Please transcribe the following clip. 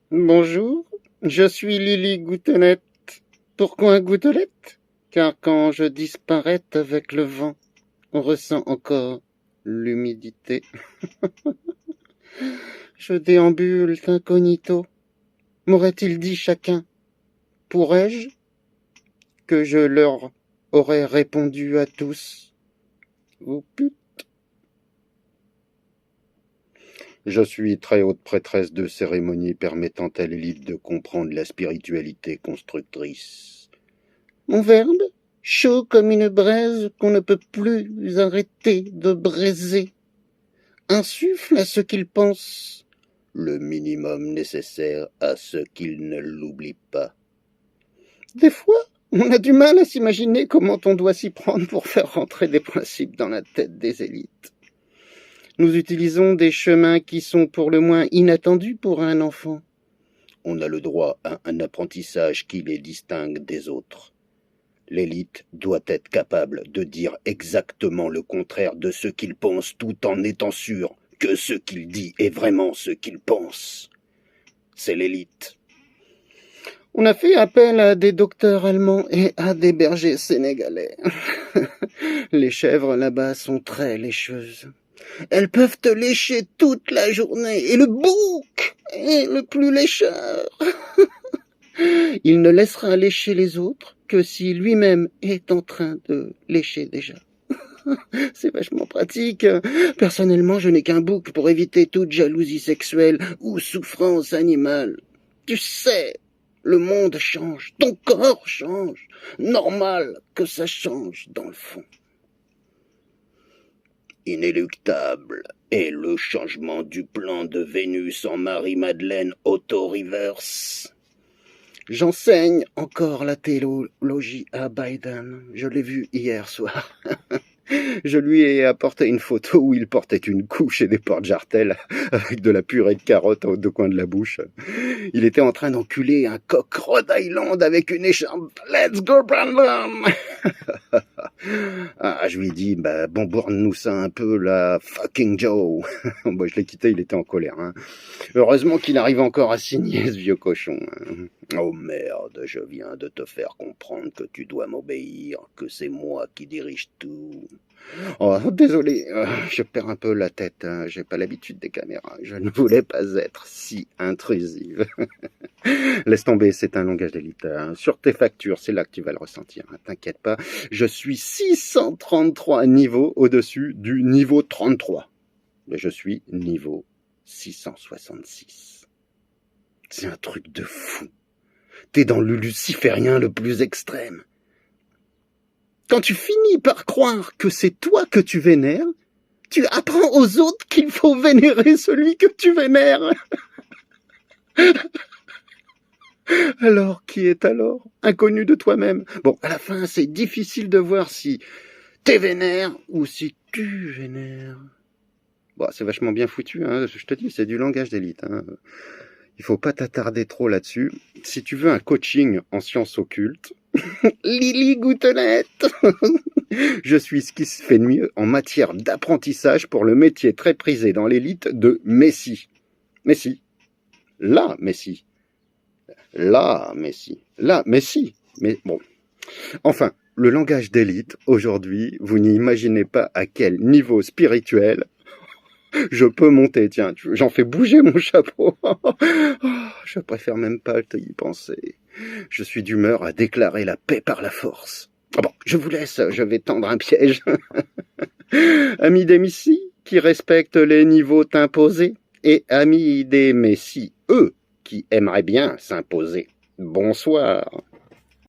Bonjour, je suis Lily Gouttelette. Pourquoi Gouttelette? Car quand je disparais avec le vent, on ressent encore l'humidité. Je déambule incognito. M'aurait-il dit chacun, pourrais-je? Que je leur aurais répondu à tous, vous pute. Je suis très haute prêtresse de cérémonie permettant à l'élite de comprendre la spiritualité constructrice. Mon verbe, chaud comme une braise qu'on ne peut plus arrêter de braiser, insuffle à ce qu'ils pensent le minimum nécessaire à ce qu'ils ne l'oublient pas. Des fois, on a du mal à s'imaginer comment on doit s'y prendre pour faire rentrer des principes dans la tête des élites. Nous utilisons des chemins qui sont pour le moins inattendus pour un enfant. On a le droit à un apprentissage qui les distingue des autres. L'élite doit être capable de dire exactement le contraire de ce qu'il pense tout en étant sûr que ce qu'il dit est vraiment ce qu'il pense. C'est l'élite. On a fait appel à des docteurs allemands et à des bergers sénégalais. Les chèvres là-bas sont très lécheuses. Elles peuvent te lécher toute la journée et le bouc est le plus lécheur. Il ne laissera lécher les autres que si lui-même est en train de lécher déjà. C'est vachement pratique. Personnellement, je n'ai qu'un bouc pour éviter toute jalousie sexuelle ou souffrance animale. Tu sais, le monde change, ton corps change. Normal que ça change dans le fond. Inéluctable est le changement du plan de Vénus en Marie-Madeleine auto-reverse. J'enseigne encore la théologie à Biden. Je l'ai vu hier soir. Je lui ai apporté une photo où il portait une couche et des porte-jartelles avec de la purée de carottes aux deux coins de la bouche. Il était en train d'enculer un coq Rhode Island avec une écharpe. Let's go, Brandon! Je lui ai dit, bombourne-nous ça un peu, là, fucking Joe. Je l'ai quitté, il était en colère. Hein. Heureusement qu'il arrive encore à signer, ce vieux cochon. Hein. Oh merde, je viens de te faire comprendre que tu dois m'obéir, que c'est moi qui dirige tout. Oh, désolé, je perds un peu la tête, hein. J'ai pas l'habitude des caméras. Je ne voulais pas être si intrusive. Laisse tomber, c'est un langage d'élite. Hein. Sur tes factures, c'est là que tu vas le ressentir. Hein. T'inquiète pas, je suis 633 niveaux au-dessus du niveau 33. Mais je suis niveau 666. C'est un truc de fou. T'es dans le luciférien le plus extrême. Quand tu finis par croire que c'est toi que tu vénères, tu apprends aux autres qu'il faut vénérer celui que tu vénères. Alors, qui est alors inconnu de toi-même? Bon, à la fin, c'est difficile de voir si t'es vénère ou si tu vénères. Bon, c'est vachement bien foutu, hein. Je te dis, c'est du langage d'élite. Hein. Il faut pas t'attarder trop là-dessus. Si tu veux un coaching en sciences occultes, Lily Gouttelette. Je suis ce qui se fait de mieux en matière d'apprentissage pour le métier très prisé dans l'élite de Messie. Messie. La Messie. La Messie. La Messie. Mais bon. Enfin, le langage d'élite, aujourd'hui, vous n'imaginez pas à quel niveau spirituel je peux monter. Tiens, j'en fais bouger mon chapeau. Je préfère même pas y penser. Je suis d'humeur à déclarer la paix par la force. Bon, je vous laisse, je vais tendre un piège. Amis des Messies, qui respectent les niveaux imposés, et amis des Messies, eux, qui aimeraient bien s'imposer. Bonsoir.